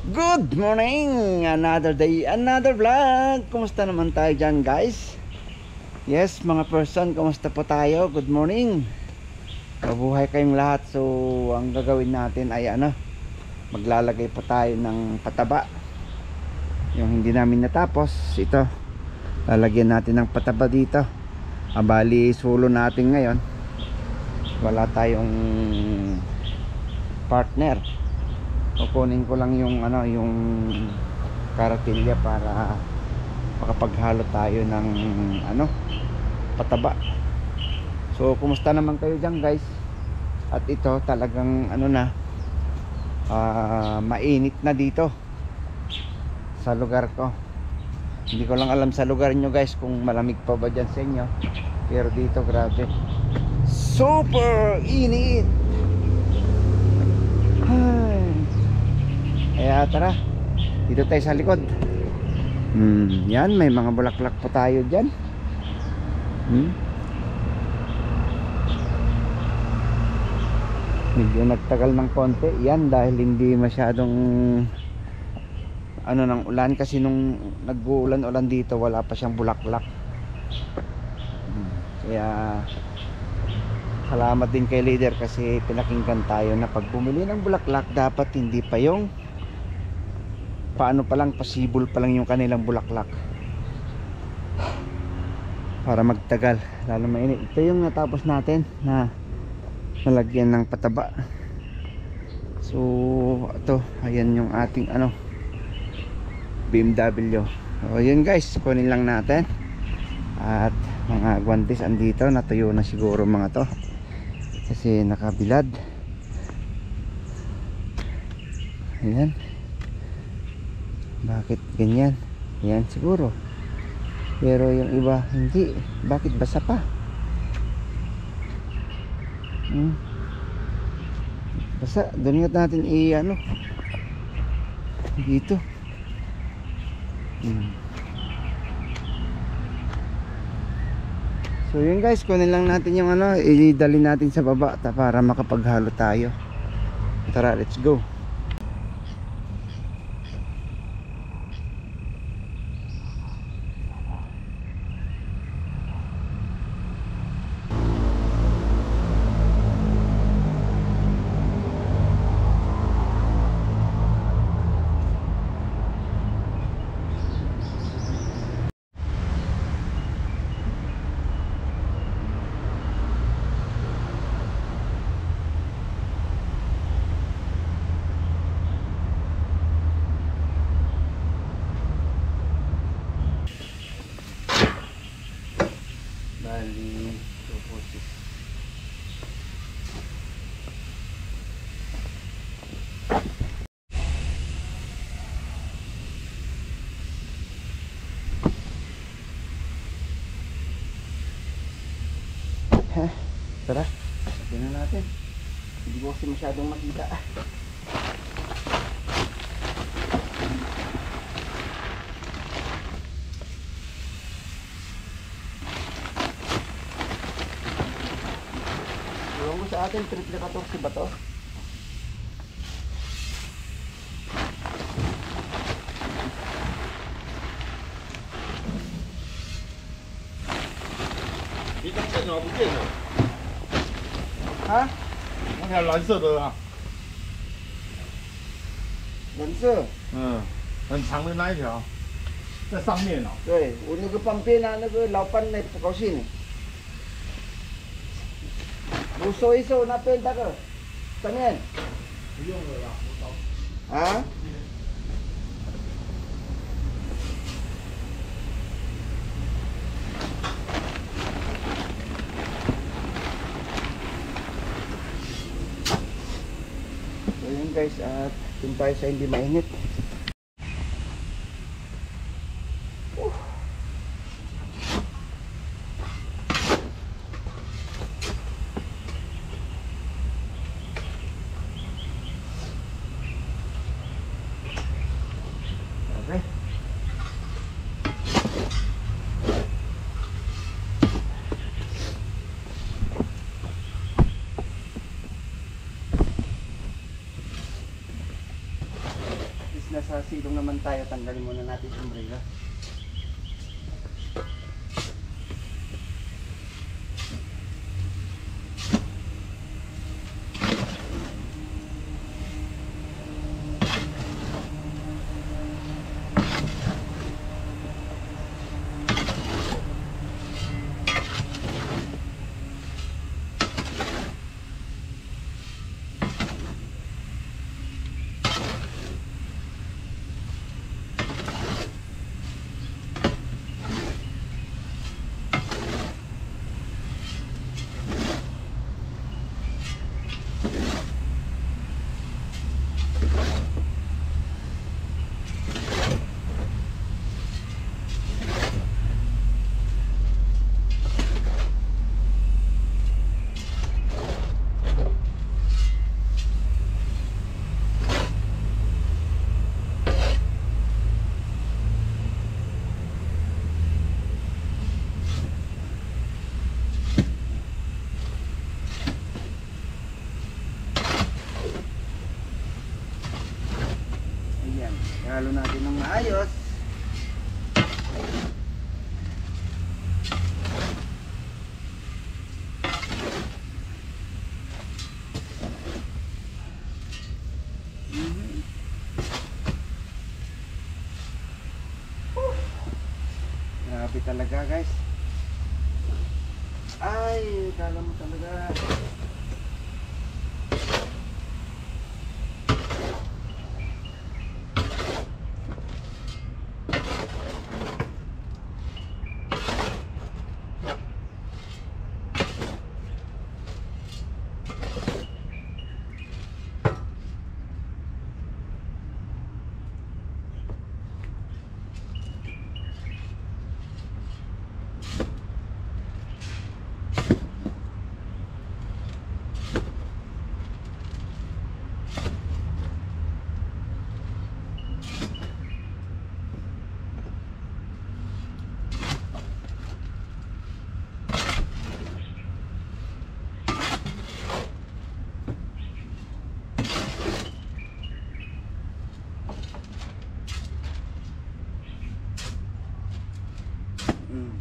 Good morning! Another day, another vlog. Kumusta naman tayo dyan, guys? Yes, mga person, kumusta po tayo? Good morning. Mabuhay kayong lahat. So, ang gagawin natin ay maglalagay po tayo ng pataba. Yung hindi namin natapos, ito. Lalagyan natin ng pataba dito. Bali, sulo natin ngayon. Wala tayong partner. Kukunin ko lang yung yung karatilya para makapaghalo tayo ng pataba. So kumusta naman kayo diyan, guys? At ito talagang mainit na dito sa lugar ko. Hindi ko lang alam sa lugar nyo, guys, kung malamig pa ba dyan sa inyo, pero dito grabe, super init. Kaya tara, dito tayo sa likod. Yan, may mga bulaklak po tayo dyan. Medyo nagtagal ng konti. Yan dahil hindi masyadong ng ulan. Kasi nung nag-uulan-ulan dito, wala pa siyang bulaklak. Kaya salamat din kay leader kasi pinakinggan tayo na pag bumili ng bulaklak, dapat hindi pa yung paano pa lang, possible pa lang yung kanilang bulaklak para magtagal, lalo mainit. Ito yung natapos natin na nalagyan ng pataba. So ito, ayan yung ating BMW. So yun, guys, kunin lang natin. At mga guantes andito, natuyo na siguro mga to kasi nakabilad. Ayan, bakit ganyan? Yan siguro, pero yung iba hindi. Bakit basa pa? Basa. Doon natin dito. So yun, guys, kunin lang natin yung idali natin sa baba para makapaghalo tayo. Tara, let's go. Bali, 2 tara, tignan natin. Hindi ko kasi masyadong makita. Iwan ko sa atin, triple 14 ba to?哈？那条蓝色的啊，蓝色？很长的那一条，在上面哦。对，我那个旁边那个老板不高兴。我收一收那边那个上面。不用了啦，我找。啊？So yun, guys, at dun tayo sa hindi mainit. Okay. nasa silong naman tayo, tanggalin muna natin yung umbrella. Halo natin ng maayos. Grabe talaga guys. Ay, kala mo talaga.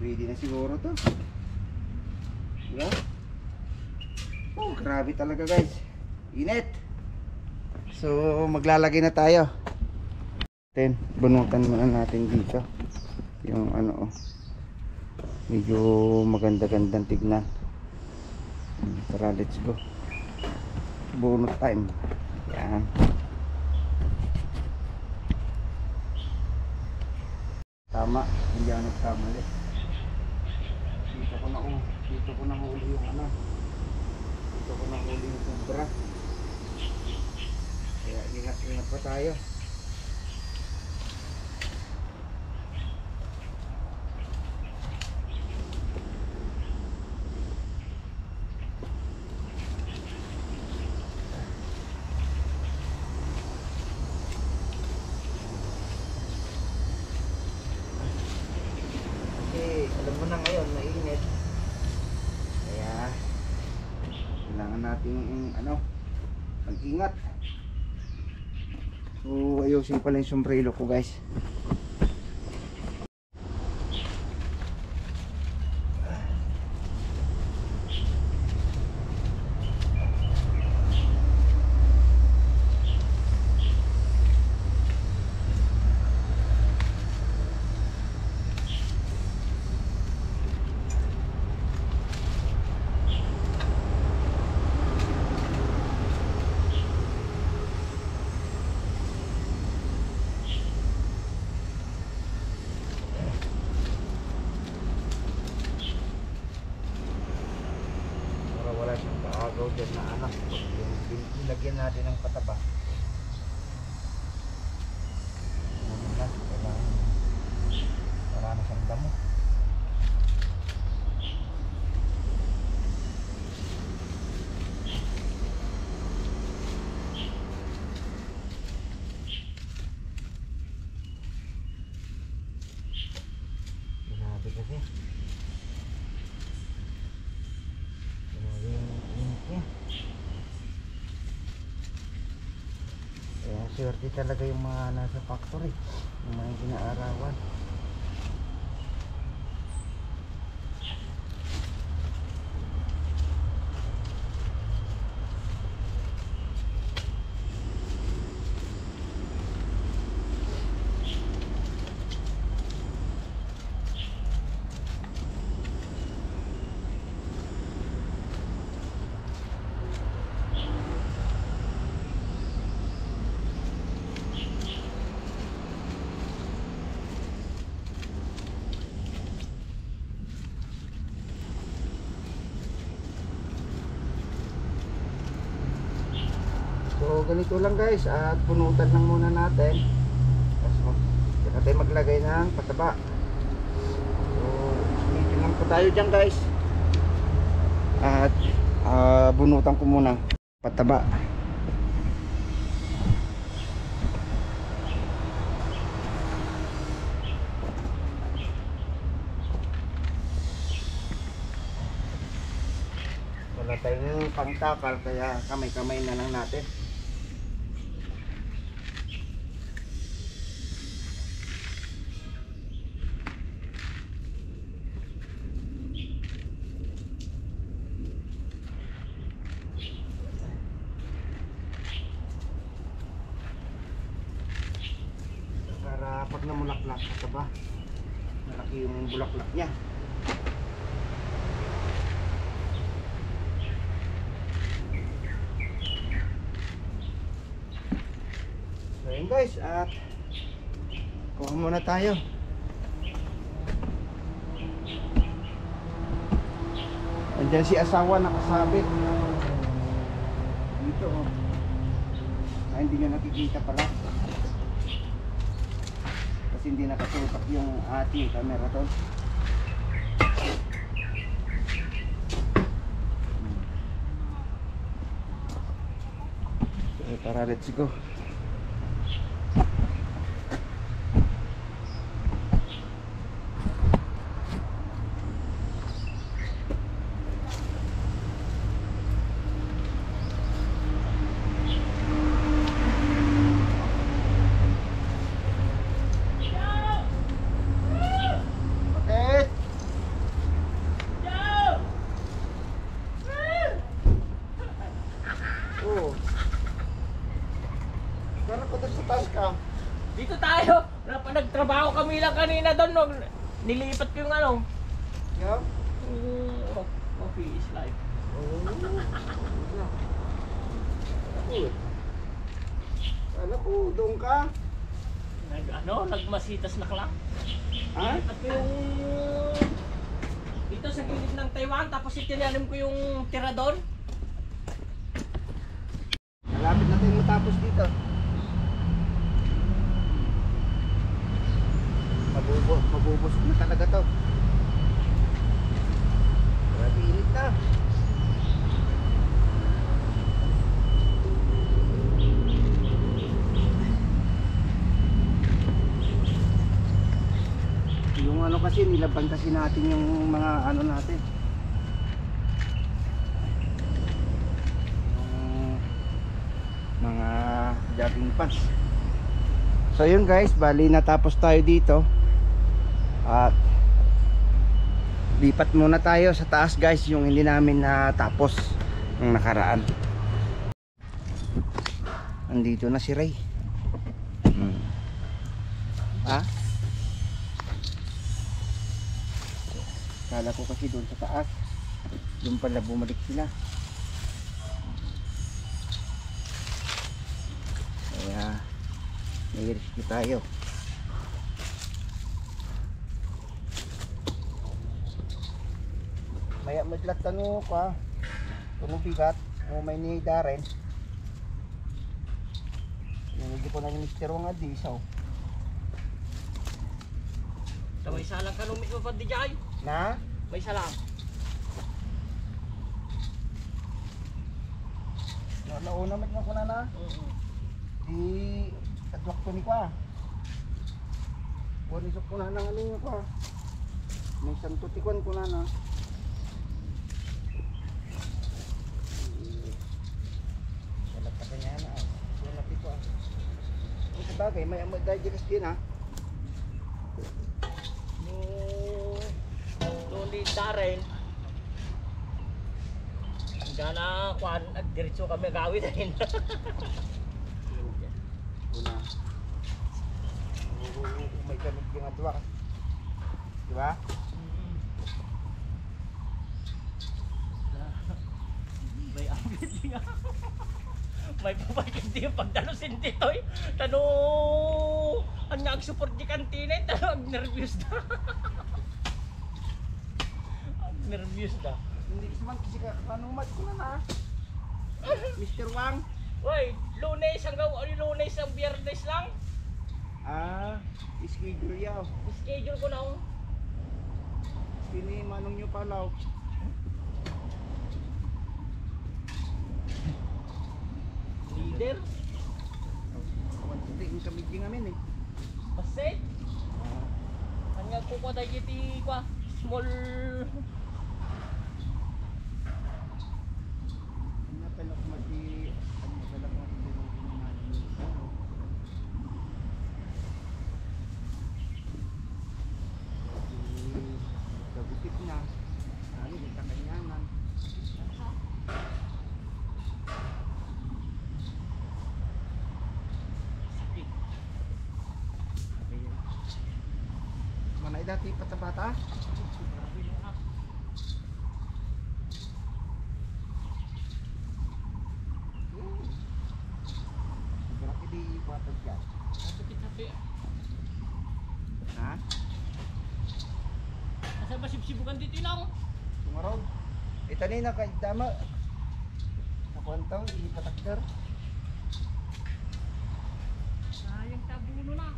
Pwede na siguro to. Diba? Oh, grabe talaga guys. Init. So, maglalagay na tayo. Bunutan muna natin dito. Yung ano, medyo maganda-gandang tignan. Tara, let's go. Bunot time. Yan. Tama, hindi ako nagkamali. Dito ko nahuli yung ano. Dito ko nahuli yung sobra. Kaya ingat-ingat pa tayo. Alam mo na ngayon, mainit. Kaya kailangan natin ano, mag-ingat. So ayusin pala yung sombrero ko guys. Agaw dyan na anak. Yung nilagyan natin ng pataba. Ano na, kailangan wala na siyang damo. Grabe kasi. Swerte talaga yung mga nasa factory, yung mga ginaarawan. So ganito lang guys, at punutan lang muna natin. Tapos saka tayo maglagay ng pataba. So medyo lang po tayo dyan guys. At bunutan ko muna pataba. Wala tayong pangtakal, kaya kamay-kamay na lang natin. Para pag namulaklak sa ba, malaki yung bulaklak niya. So yun guys, at kuha muna tayo. Andiyan si asawa nakasabit dito, oh. Ay, hindi nyo nakikita pala kasi hindi nakasutak yung ating camera to. So, tara, let's go. Dito tayo. Nagtrabaho kami lang kanina doon. No? Nilipat ko yung ano. Yeah. Coffee is life. Oh. Good. Alam ko, doon ka. Nagmasitas na lang. Ha? Nilipat ko yung dito sa gilid ng Taiwan. Tapos itinanim ko yung tira doon. Malapit na tayong matapos dito. Mabubusog na talaga to. Grabe init na. Yung ano kasi, nilaban kasi natin yung mga ano natin, yung mga jogging pants. So yun guys, bali natapos tayo dito. At lipat muna tayo sa taas guys, yung hindi namin natapos ng nakaraan. Andito na si Ray. Ha? Kala ko kasi doon sa taas, doon pala bumalik sila. Kaya may rescue tayo. Maya maglat tanong ka tunong bigat mo may ni Darren. Hindi ko na ni Mr. Wang adisaw. May salang kanumit mo pa di jay. Na? May salang. Nauna met na ko na. Di kadwak ko ni kwa. Wala isok ko na ng ano ko. May santutikon ko na. Wala pa kanya na. Wala pito. bagay, may amoy digest din ha. Noon ni Darren. Gana kuan diretso kami gawin din. Una. May kamot yung atwa. Diba? May abit nga. May pupagin din yung pagdalusin dito eh. Tano, ang nag-support di kantina eh. Tano, ang nervyos na. Ang nervyos na. Hindi man kasi kanumat ko na na. Mr. Wang. Uy, Lunes hanggang Lunes ang Biyernes lang. Schedule yaw. Schedule ko na ako. Pini manong nyo palaw. Leader. Hindi yung kamit yung amin eh. Basit. Hanggang ko ko tayo iti kwa. Small. Ano pala kung mati... Ano pala kung mati... Kabutip na. Ano, di kakanyanan. Manay dati pata-bata. Berarti di kuatag ka. Tapi. Ha? Asa ba sibsibukan dito lang? Sumarog. Itani na kay dama. Nakuantaw, ipatakder. Sayang tabuno na.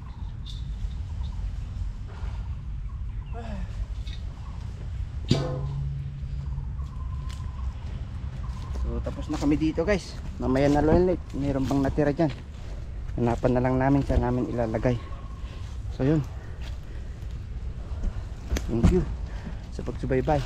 So tapos na kami dito guys. Mamaya na ulit. Mayroon pang natira dyan. Hanapan na lang namin saan namin ilalagay. So yun. Thank you sa pagsubaybay.